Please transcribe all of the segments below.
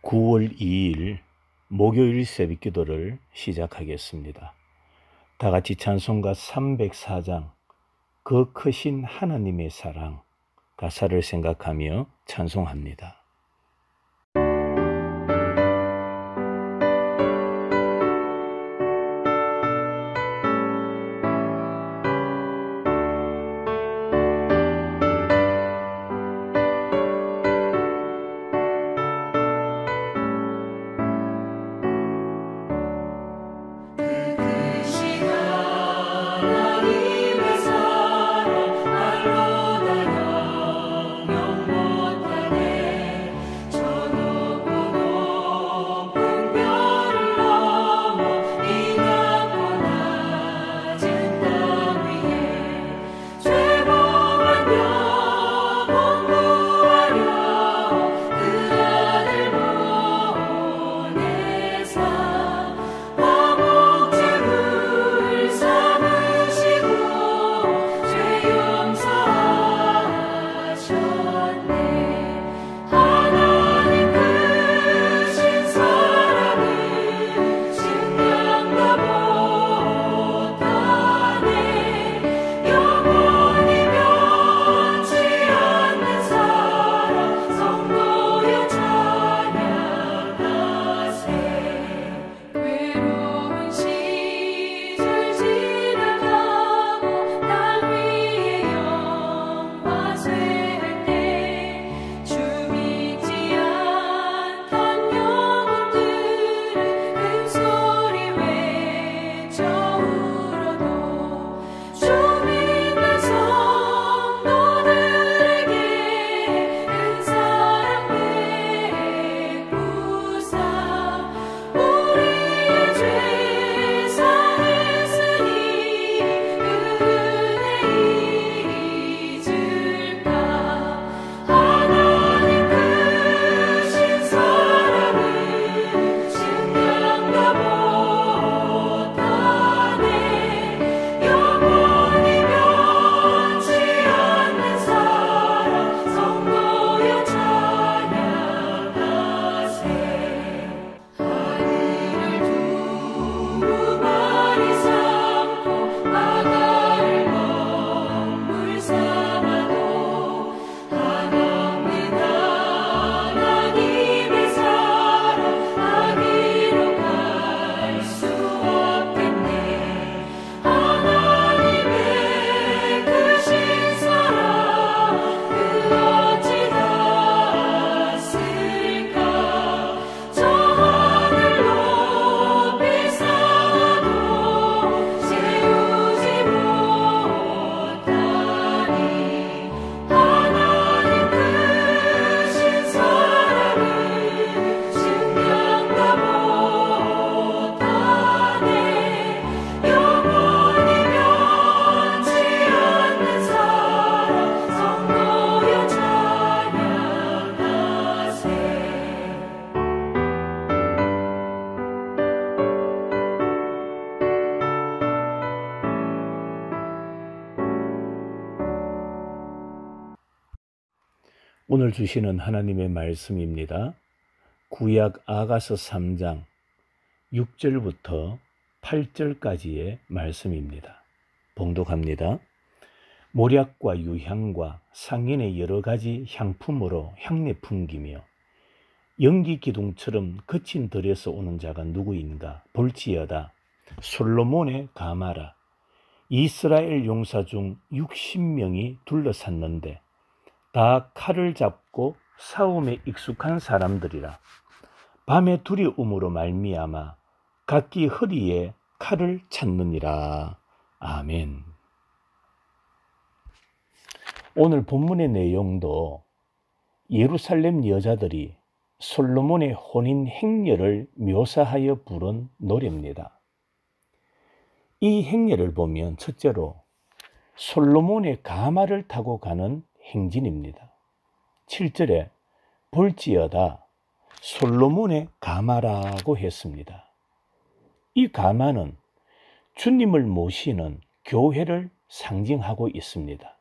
9월 2일 목요일 새벽기도를 시작하겠습니다. 다같이 찬송가 304장 그 크신 하나님의 사랑 가사를 생각하며 찬송합니다. 오늘 주시는 하나님의 말씀입니다. 구약 아가서 3장 6절부터 8절까지의 말씀입니다. 봉독합니다. 모략과 유향과 상인의 여러 가지 향품으로 향내 풍기며 연기 기둥처럼 거친 들에서 오는 자가 누구인가 볼지어다. 솔로몬의 가마라. 이스라엘 용사 중 60명이 둘러쌌는데 다 칼을 잡고 싸움에 익숙한 사람들이라. 밤의 두려움으로 말미암아 각기 허리에 칼을 찾느니라. 아멘. 오늘 본문의 내용도 예루살렘 여자들이 솔로몬의 혼인 행렬을 묘사하여 부른 노래입니다. 이 행렬을 보면 첫째로 솔로몬의 가마를 타고 가는 행진입니다. 7절에 볼지어다 솔로몬의 가마라고 했습니다. 이 가마는 주님을 모시는 교회를 상징하고 있습니다.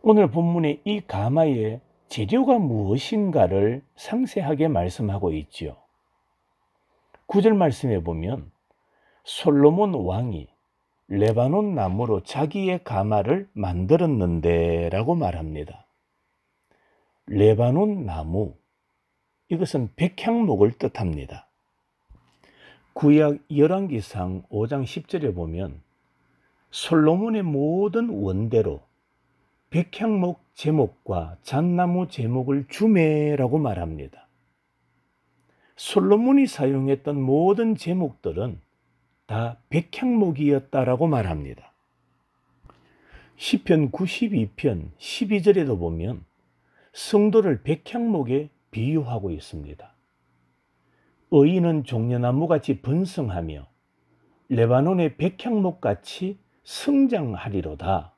오늘 본문의 이 가마의 재료가 무엇인가를 상세하게 말씀하고 있지요. 9절 말씀에 보면 솔로몬 왕이 레바논 나무로 자기의 가마를 만들었는데 라고 말합니다. 레바논 나무, 이것은 백향목을 뜻합니다. 구약 열왕기상 5장 10절에 보면 솔로몬의 모든 원대로 백향목 제목과 잣나무 제목을 주매라고 말합니다. 솔로몬이 사용했던 모든 제목들은 다 백향목이었다라고 말합니다. 시편 92편 12절에도 보면 성도를 백향목에 비유하고 있습니다. 의인은 종려나무같이 번성하며 레바논의 백향목같이 성장하리로다.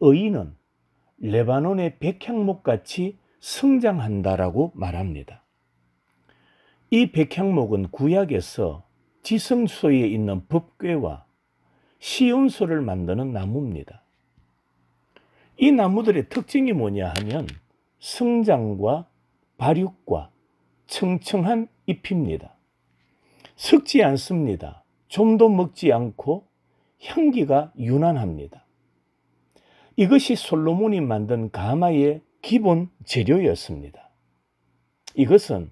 의인은 레바논의 백향목같이 성장한다라고 말합니다. 이 백향목은 구약에서 지성소에 있는 법궤와 시온소를 만드는 나무입니다. 이 나무들의 특징이 뭐냐 하면 성장과 발육과 청청한 잎입니다. 썩지 않습니다. 좀도 먹지 않고 향기가 유난합니다. 이것이 솔로몬이 만든 가마의 기본 재료였습니다. 이것은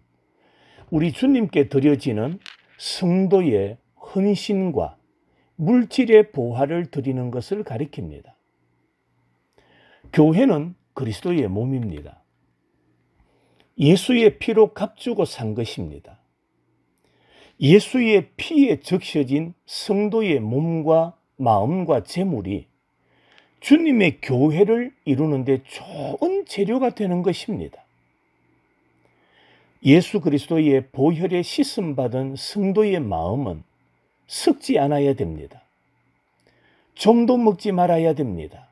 우리 주님께 드려지는 성도의 헌신과 물질의 보화를 드리는 것을 가리킵니다. 교회는 그리스도의 몸입니다. 예수의 피로 값주고 산 것입니다. 예수의 피에 적셔진 성도의 몸과 마음과 재물이 주님의 교회를 이루는 데 좋은 재료가 되는 것입니다. 예수 그리스도의 보혈에 씻음받은 성도의 마음은 썩지 않아야 됩니다. 좀도 먹지 말아야 됩니다.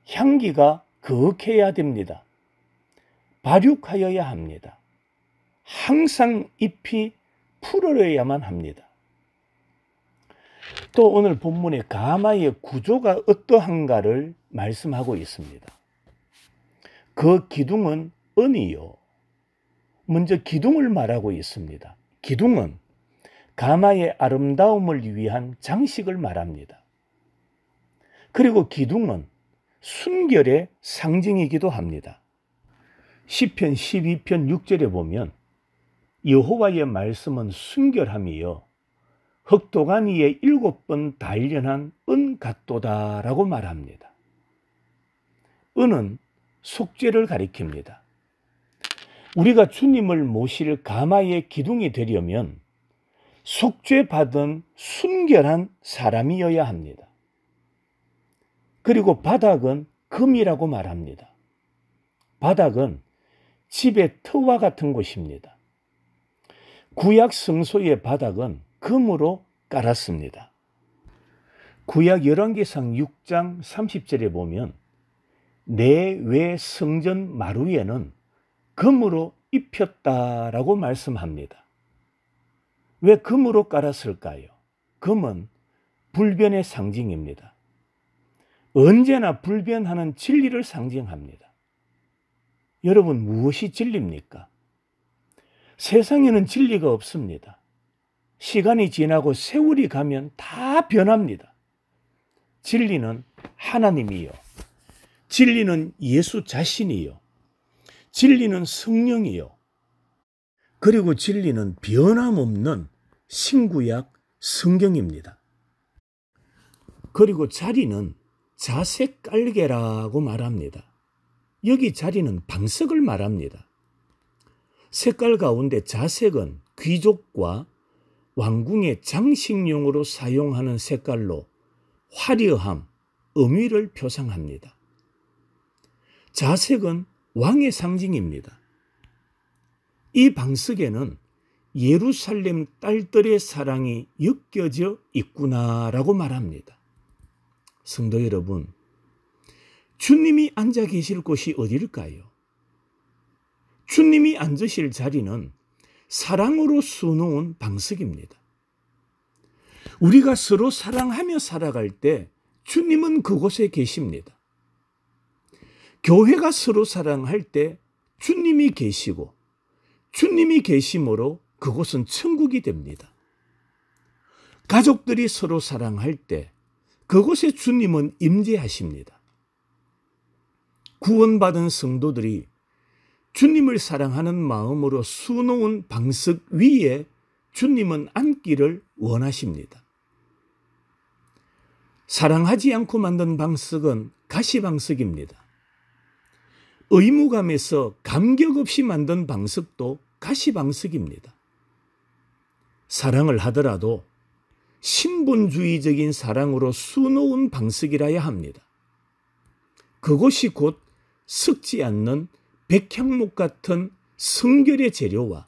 향기가 거룩해야 됩니다. 발육하여야 합니다. 항상 잎이 푸르러야만 합니다. 또 오늘 본문의 가마의 구조가 어떠한가를 말씀하고 있습니다. 그 기둥은 은이요. 먼저 기둥을 말하고 있습니다. 기둥은 가마의 아름다움을 위한 장식을 말합니다. 그리고 기둥은 순결의 상징이기도 합니다. 시편 12편 6절에 보면 여호와의 말씀은 순결함이요 흑도간 위에 7번 단련한 은 같도다라고 말합니다. 은은 속죄를 가리킵니다. 우리가 주님을 모실 가마의 기둥이 되려면 속죄받은 순결한 사람이어야 합니다. 그리고 바닥은 금이라고 말합니다. 바닥은 집의 터와 같은 곳입니다. 구약 성소의 바닥은 금으로 깔았습니다. 구약 열왕기상 6장 30절에 보면 내외 성전 마루에는 금으로 입혔다라고 말씀합니다. 왜 금으로 깔았을까요? 금은 불변의 상징입니다. 언제나 불변하는 진리를 상징합니다. 여러분, 무엇이 진리입니까? 세상에는 진리가 없습니다. 시간이 지나고 세월이 가면 다 변합니다. 진리는 하나님이요. 진리는 예수 자신이요. 진리는 성령이요. 그리고 진리는 변함없는 신구약 성경입니다. 그리고 자리는 자색 깔개라고 말합니다. 여기 자리는 방석을 말합니다. 색깔 가운데 자색은 귀족과 왕궁의 장식용으로 사용하는 색깔로 화려함, 음위를 표상합니다. 자색은 왕의 상징입니다. 이 방석에는 예루살렘 딸들의 사랑이 엮여져 있구나라고 말합니다. 성도 여러분, 주님이 앉아 계실 곳이 어디일까요? 주님이 앉으실 자리는 사랑으로 수놓은 방석입니다. 우리가 서로 사랑하며 살아갈 때 주님은 그곳에 계십니다. 교회가 서로 사랑할 때 주님이 계시고 주님이 계심으로 그곳은 천국이 됩니다. 가족들이 서로 사랑할 때 그곳에 주님은 임재하십니다. 구원받은 성도들이 주님을 사랑하는 마음으로 수놓은 방석 위에 주님은 앉기를 원하십니다. 사랑하지 않고 만든 방석은 가시방석입니다. 의무감에서 감격 없이 만든 방석도 가시방석입니다. 사랑을 하더라도 신분주의적인 사랑으로 수놓은 방석이라야 합니다. 그것이 곧 썩지 않는 백향목 같은 성결의 재료와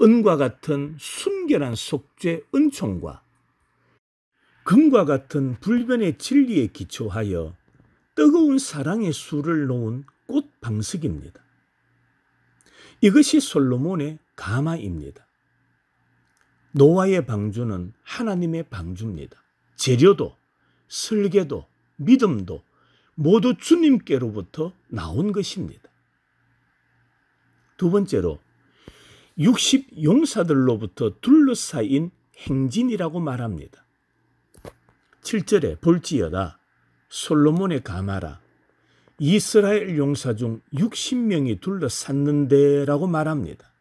은과 같은 순결한 속죄 은총과 금과 같은 불변의 진리에 기초하여 뜨거운 사랑의 수를 놓은 꽃 방석입니다. 이것이 솔로몬의 가마입니다. 노아의 방주는 하나님의 방주입니다. 재료도 설계도 믿음도 모두 주님께로부터 나온 것입니다. 두 번째로 60용사들로부터 둘러싸인 행진이라고 말합니다. 7절에 볼지어다 솔로몬의 가마라 이스라엘 용사 중 60명이 둘러쌌는데 라고 말합니다.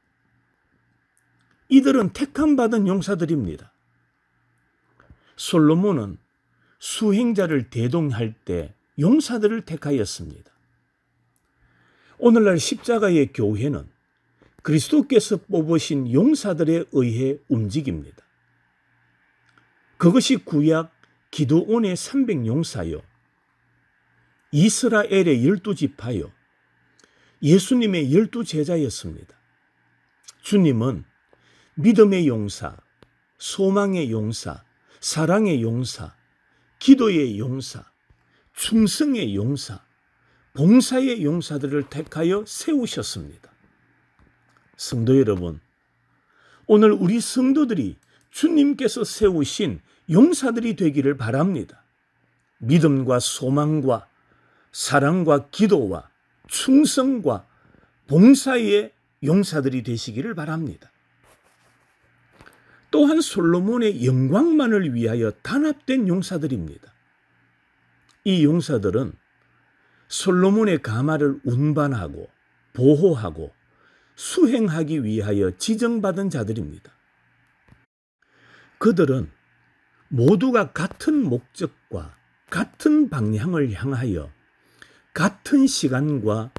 이들은 택함받은 용사들입니다. 솔로몬은 수행자를 대동할 때 용사들을 택하였습니다. 오늘날 십자가의 교회는 그리스도께서 뽑으신 용사들에 의해 움직입니다. 그것이 구약 기드온의 300용사요, 이스라엘의 12지파요, 예수님의 12제자였습니다. 주님은 믿음의 용사, 소망의 용사, 사랑의 용사, 기도의 용사, 충성의 용사, 봉사의 용사들을 택하여 세우셨습니다. 성도 여러분, 오늘 우리 성도들이 주님께서 세우신 용사들이 되기를 바랍니다. 믿음과 소망과 사랑과 기도와 충성과 봉사의 용사들이 되시기를 바랍니다. 또한 솔로몬의 영광만을 위하여 단합된 용사들입니다. 이 용사들은 솔로몬의 가마를 운반하고 보호하고 수행하기 위하여 지정받은 자들입니다. 그들은 모두가 같은 목적과 같은 방향을 향하여 같은 시간과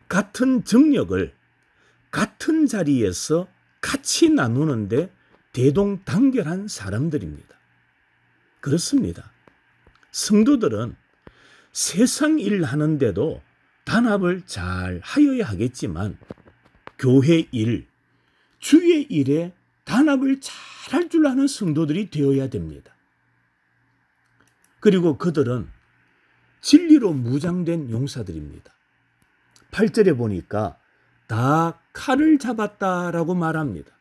같은 정력을 같은 자리에서 같이 나누는데 대동단결한 사람들입니다. 그렇습니다. 성도들은 세상 일 하는데도 단합을 잘 하여야 하겠지만 교회 일, 주의 일에 단합을 잘 할 줄 아는 성도들이 되어야 됩니다. 그리고 그들은 진리로 무장된 용사들입니다. 8절에 보니까 다 칼을 잡았다라고 말합니다.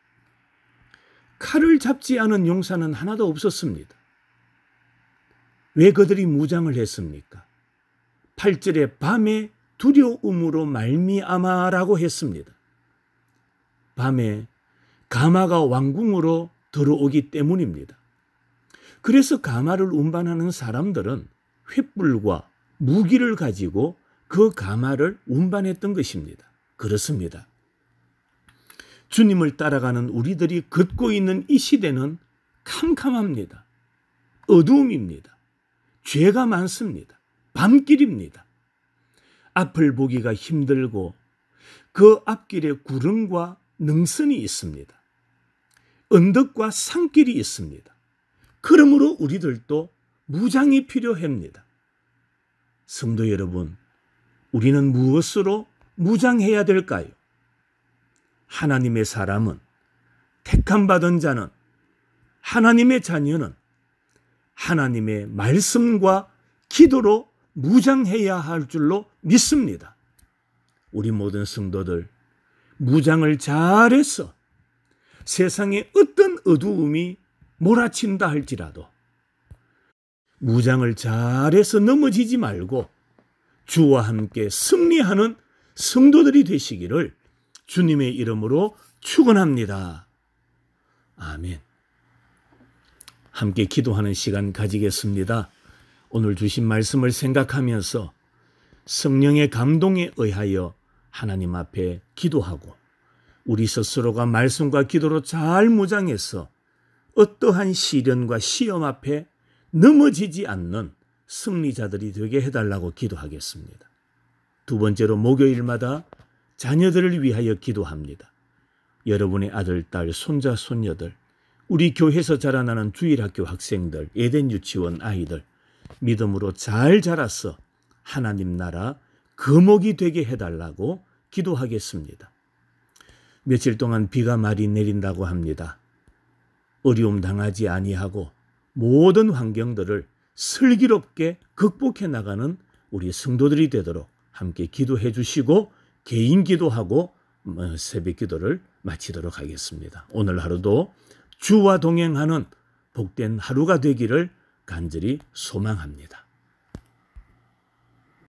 칼을 잡지 않은 용사는 하나도 없었습니다. 왜 그들이 무장을 했습니까? 8절에 밤에 두려움으로 말미암아라고 했습니다. 밤에 가마가 왕궁으로 들어오기 때문입니다. 그래서 가마를 운반하는 사람들은 횃불과 무기를 가지고 그 가마를 운반했던 것입니다. 그렇습니다. 주님을 따라가는 우리들이 걷고 있는 이 시대는 캄캄합니다. 어두움입니다. 죄가 많습니다. 밤길입니다. 앞을 보기가 힘들고 그 앞길에 구름과 능선이 있습니다. 언덕과 산길이 있습니다. 그러므로 우리들도 무장이 필요합니다. 성도 여러분, 우리는 무엇으로 무장해야 될까요? 하나님의 사람은, 택함받은 자는, 하나님의 자녀는 하나님의 말씀과 기도로 무장해야 할 줄로 믿습니다. 우리 모든 성도들 무장을 잘해서 세상에 어떤 어두움이 몰아친다 할지라도 무장을 잘해서 넘어지지 말고 주와 함께 승리하는 성도들이 되시기를 주님의 이름으로 축원합니다. 아멘. 함께 기도하는 시간 가지겠습니다. 오늘 주신 말씀을 생각하면서 성령의 감동에 의하여 하나님 앞에 기도하고 우리 스스로가 말씀과 기도로 잘 무장해서 어떠한 시련과 시험 앞에 넘어지지 않는 승리자들이 되게 해달라고 기도하겠습니다. 두 번째로 목요일마다 자녀들을 위하여 기도합니다. 여러분의 아들, 딸, 손자, 손녀들, 우리 교회에서 자라나는 주일학교 학생들, 에덴 유치원 아이들 믿음으로 잘 자라서 하나님 나라 거목이 되게 해달라고 기도하겠습니다. 며칠 동안 비가 많이 내린다고 합니다. 어려움 당하지 아니하고 모든 환경들을 슬기롭게 극복해 나가는 우리 성도들이 되도록 함께 기도해 주시고 개인 기도하고 새벽 기도를 마치도록 하겠습니다. 오늘 하루도 주와 동행하는 복된 하루가 되기를 간절히 소망합니다.